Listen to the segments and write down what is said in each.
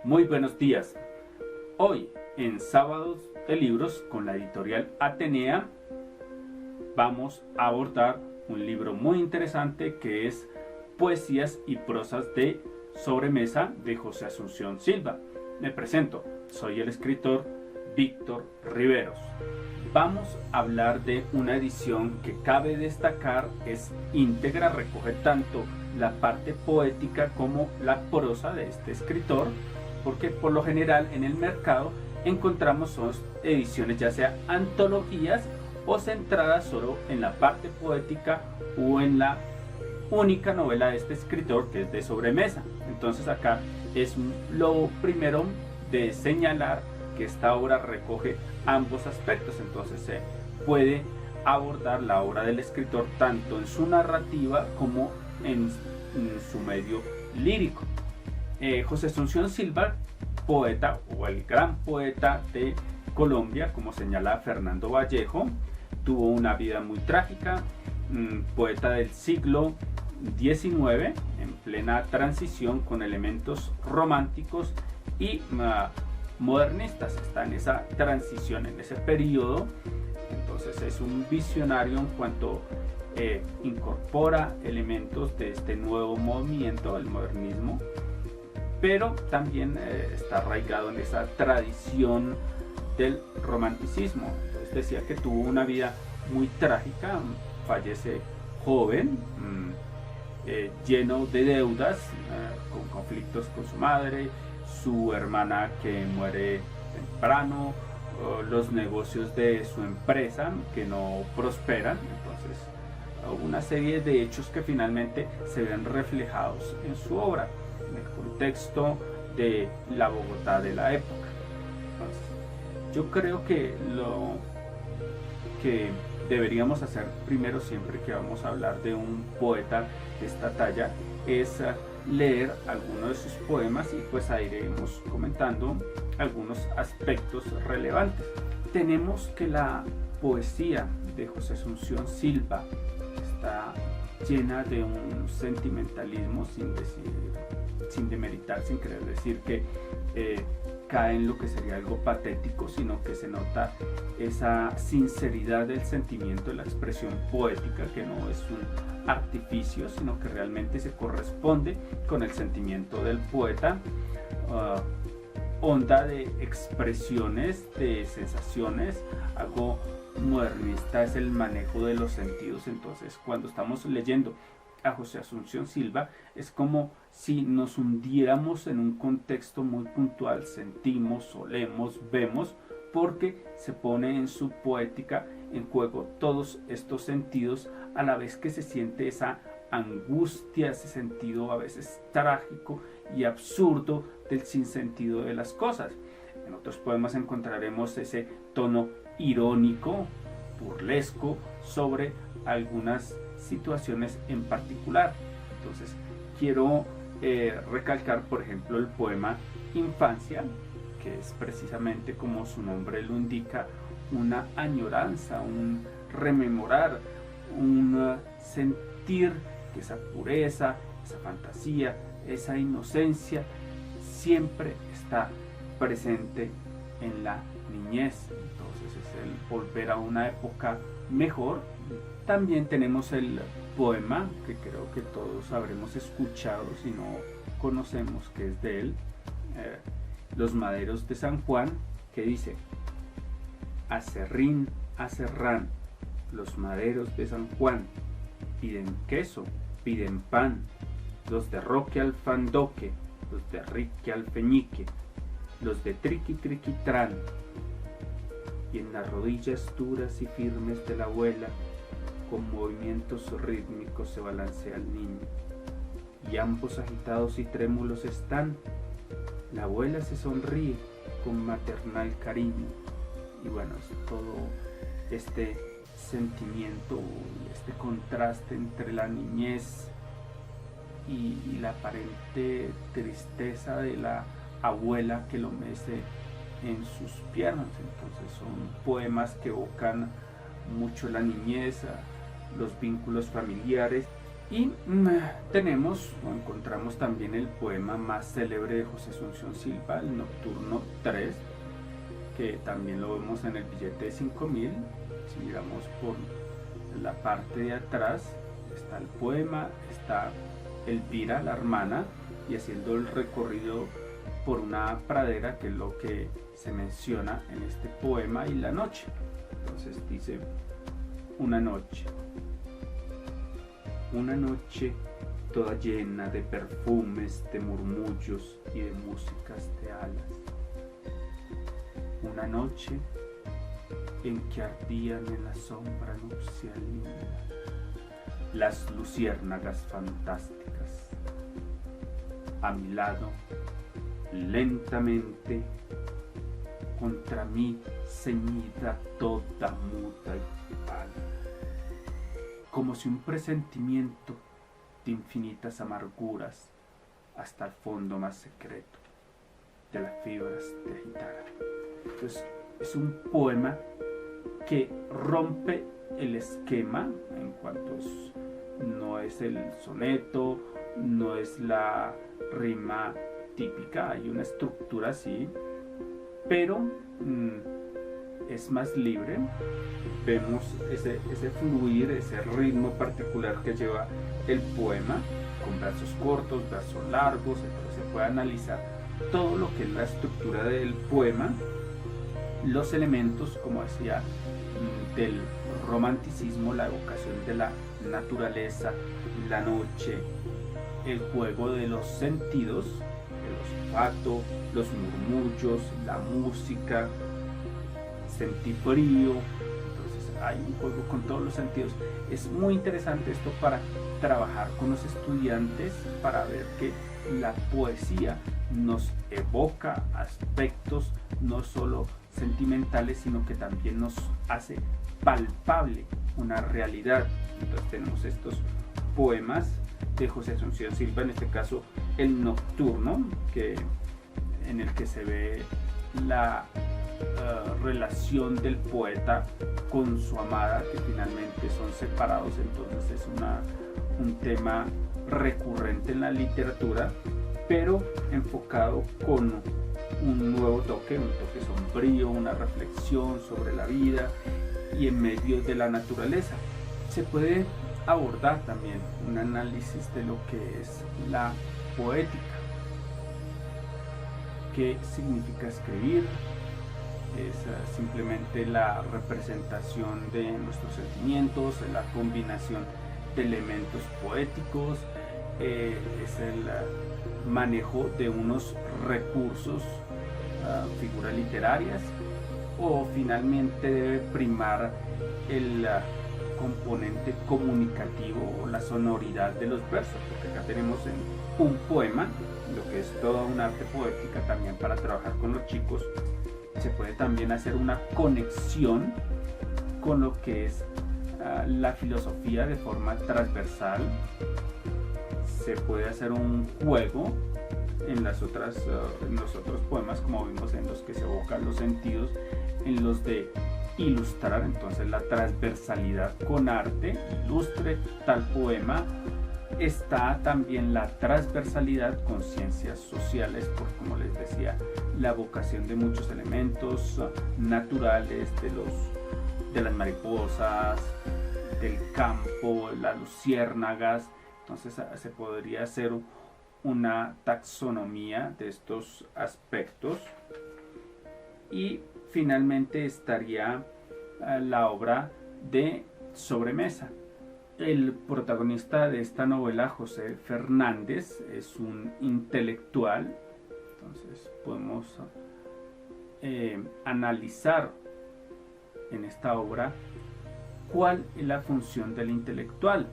Muy buenos días. Hoy en Sábados de Libros con la editorial Atenea vamos a abordar un libro muy interesante que es Poesías y prosas de sobremesa de José Asunción Silva. Me presento, soy el escritor Víctor Riveros. Vamos a hablar de una edición que cabe destacar, es íntegra, recoge tanto la parte poética como la prosa de este escritor, porque por lo general en el mercado encontramos son ediciones ya sea antologías o centradas solo en la parte poética o en la única novela de este escritor, que es de sobremesa. Entonces acá es lo primero de señalar que esta obra recoge ambos aspectos. Entonces se puede abordar la obra del escritor tanto en su narrativa como en su medio lírico. José Asunción Silva, poeta o el gran poeta de Colombia, como señala Fernando Vallejo, tuvo una vida muy trágica, poeta del siglo XIX, en plena transición con elementos románticos y modernistas. Está en esa transición, en ese periodo. Entonces es un visionario en cuanto incorpora elementos de este nuevo movimiento, el modernismo, pero también está arraigado en esa tradición del romanticismo. Entonces decía que tuvo una vida muy trágica, fallece joven, lleno de deudas, con conflictos con su madre, su hermana que muere temprano, los negocios de su empresa que no prosperan. Entonces una serie de hechos que finalmente se ven reflejados en su obra, en el contexto de la Bogotá de la época. Entonces, yo creo que lo que deberíamos hacer primero, siempre que vamos a hablar de un poeta de esta talla, es leer algunos de sus poemas y pues ahí iremos comentando algunos aspectos relevantes. Tenemos que la poesía de José Asunción Silva está llena de un sentimentalismo, sin demeritar, sin querer decir que cae en lo que sería algo patético, sino que se nota esa sinceridad del sentimiento de la expresión poética, que no es un artificio, sino que realmente se corresponde con el sentimiento del poeta. Onda de expresiones, de sensaciones, algo modernista es el manejo de los sentidos. Entonces cuando estamos leyendo a José Asunción Silva es como si nos hundiéramos en un contexto muy puntual, sentimos, olemos, vemos, porque se pone en su poética en juego todos estos sentidos, a la vez que se siente esa angustia, ese sentido a veces trágico y absurdo del sinsentido de las cosas. En otros poemas encontraremos ese tono irónico, burlesco sobre algunas situaciones en particular. Entonces quiero recalcar, por ejemplo, el poema Infancia, que es precisamente, como su nombre lo indica, una añoranza, un rememorar, un sentir que esa pureza, esa fantasía, esa inocencia siempre está presente en la niñez. Entonces es el volver a una época mejor. También tenemos el poema que creo que todos habremos escuchado, si no conocemos que es de él, Los Maderos de San Juan, que dice: acerrín, acerrán, los maderos de San Juan, piden queso, piden pan, los de Roque al Fandoque, los de Rique al Feñique, los de Triqui Triquitrán, y en las rodillas duras y firmes de la abuela, con movimientos rítmicos se balancea el niño, y ambos agitados y trémulos están. La abuela se sonríe con maternal cariño, y bueno, es todo este sentimiento, este contraste entre la niñez y la aparente tristeza de la abuela que lo mece en sus piernas. Entonces son poemas que evocan mucho la niñez, los vínculos familiares Y encontramos también el poema más célebre de José Asunción Silva, el Nocturno 3, que también lo vemos en el billete de 5.000. Si miramos por la parte de atrás, está el poema, está Elvira, la hermana, y haciendo el recorrido por una pradera, que es lo que se menciona en este poema, y la noche. Entonces dice: una noche toda llena de perfumes, de murmullos y de músicas de alas. Una noche en que ardían en la sombra nupcial húmeda las luciérnagas fantásticas. A mi lado, lentamente, contra mí ceñida, toda muda y pálida, como si un presentimiento de infinitas amarguras hasta el fondo más secreto de las fibras te agitara. Entonces, es un poema que rompe el esquema en cuanto no es el soneto, no es la rima típica, hay una estructura así, pero es más libre. Vemos ese fluir, ese ritmo particular que lleva el poema, con versos cortos, versos largos. Entonces se puede analizar todo lo que es la estructura del poema, los elementos, como decía, del romanticismo, la evocación de la naturaleza, la noche, el juego de los sentidos, el olfato, los murmullos, la música, sentir frío. Entonces hay un juego con todos los sentidos. Es muy interesante esto para trabajar con los estudiantes, para ver que la poesía nos evoca aspectos no solo sentimentales, sino que también nos hace palpable una realidad. Entonces tenemos estos poemas de José Asunción Silva, en este caso el Nocturno, en el que se ve la relación del poeta con su amada, que finalmente son separados. Entonces es un tema recurrente en la literatura, pero enfocado con un nuevo toque, un toque sombrío, una reflexión sobre la vida y en medio de la naturaleza. Se puede abordar también un análisis de lo que es la poética. ¿Qué significa escribir? Es simplemente la representación de nuestros sentimientos, la combinación de elementos poéticos, es el manejo de unos recursos, figuras literarias, o finalmente debe primar el componente comunicativo o la sonoridad de los versos, porque acá tenemos en un poema lo que es toda una arte poética también para trabajar con los chicos. Se puede también hacer una conexión con lo que es la filosofía de forma transversal. Se puede hacer un juego en los otros poemas, como vimos, en los que se evocan los sentidos, en los de ilustrar. Entonces la transversalidad con arte, ilustre tal poema. Está también la transversalidad con ciencias sociales, porque, como les decía, la evocación de muchos elementos naturales, de las mariposas, del campo, las luciérnagas. Entonces se podría hacer una taxonomía de estos aspectos. Y finalmente estaría la obra de sobremesa. El protagonista de esta novela, José Fernández, es un intelectual. Entonces podemos analizar en esta obra cuál es la función del intelectual,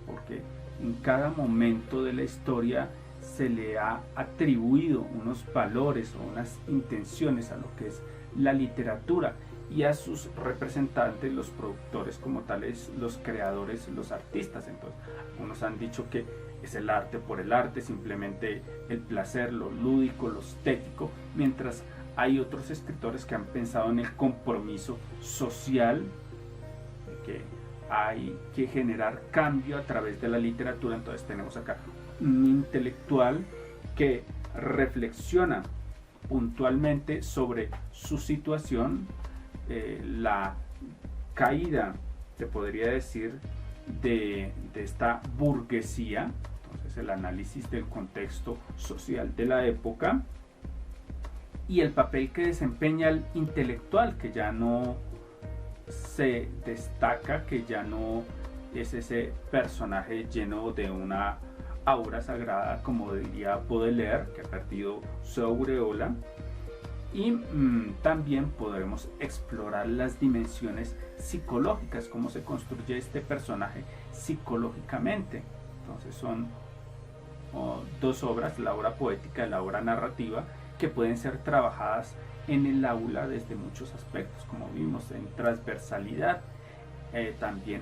porque en cada momento de la historia se le ha atribuido unos valores o unas intenciones a lo que es la literatura, y a sus representantes, los productores como tales, los creadores, los artistas. Entonces, algunos han dicho que es el arte por el arte, simplemente el placer, lo lúdico, lo estético, mientras hay otros escritores que han pensado en el compromiso social, que hay que generar cambio a través de la literatura. Entonces tenemos acá un intelectual que reflexiona puntualmente sobre su situación, la caída, se podría decir, de esta burguesía. Entonces el análisis del contexto social de la época y el papel que desempeña el intelectual, que ya no se destaca, que ya no es ese personaje lleno de una aura sagrada, como diría Baudelaire, que ha perdido su aureola. Y también podremos explorar las dimensiones psicológicas, cómo se construye este personaje psicológicamente. Entonces son dos obras, la obra poética y la obra narrativa, que pueden ser trabajadas en el aula desde muchos aspectos, como vimos, en transversalidad, también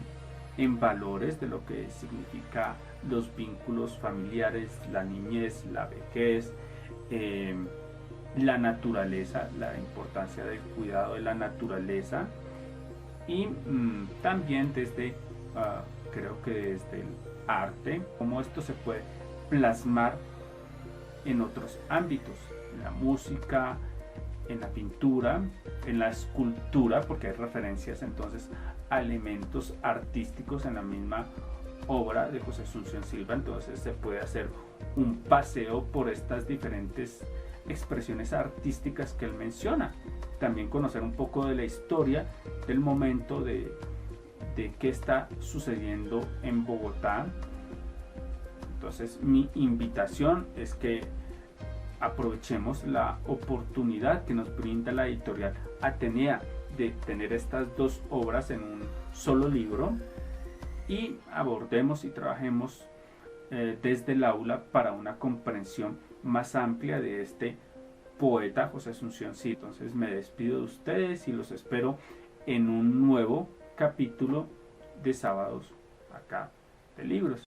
en valores de lo que significa los vínculos familiares, la niñez, la vejez, la naturaleza, la importancia del cuidado de la naturaleza, y también desde, creo que desde el arte, cómo esto se puede plasmar en otros ámbitos, en la música, en la pintura, en la escultura, porque hay referencias entonces a elementos artísticos en la misma obra de José Asunción Silva. Entonces se puede hacer un paseo por estas diferentes expresiones artísticas que él menciona. También conocer un poco de la historia del momento, de qué está sucediendo en Bogotá. Entonces mi invitación es que aprovechemos la oportunidad que nos brinda la editorial Atenea de tener estas dos obras en un solo libro, y abordemos y trabajemos desde el aula para una comprensión más amplia de este poeta José Asunción Silva. Entonces me despido de ustedes y los espero en un nuevo capítulo de Sábados acá de Libros.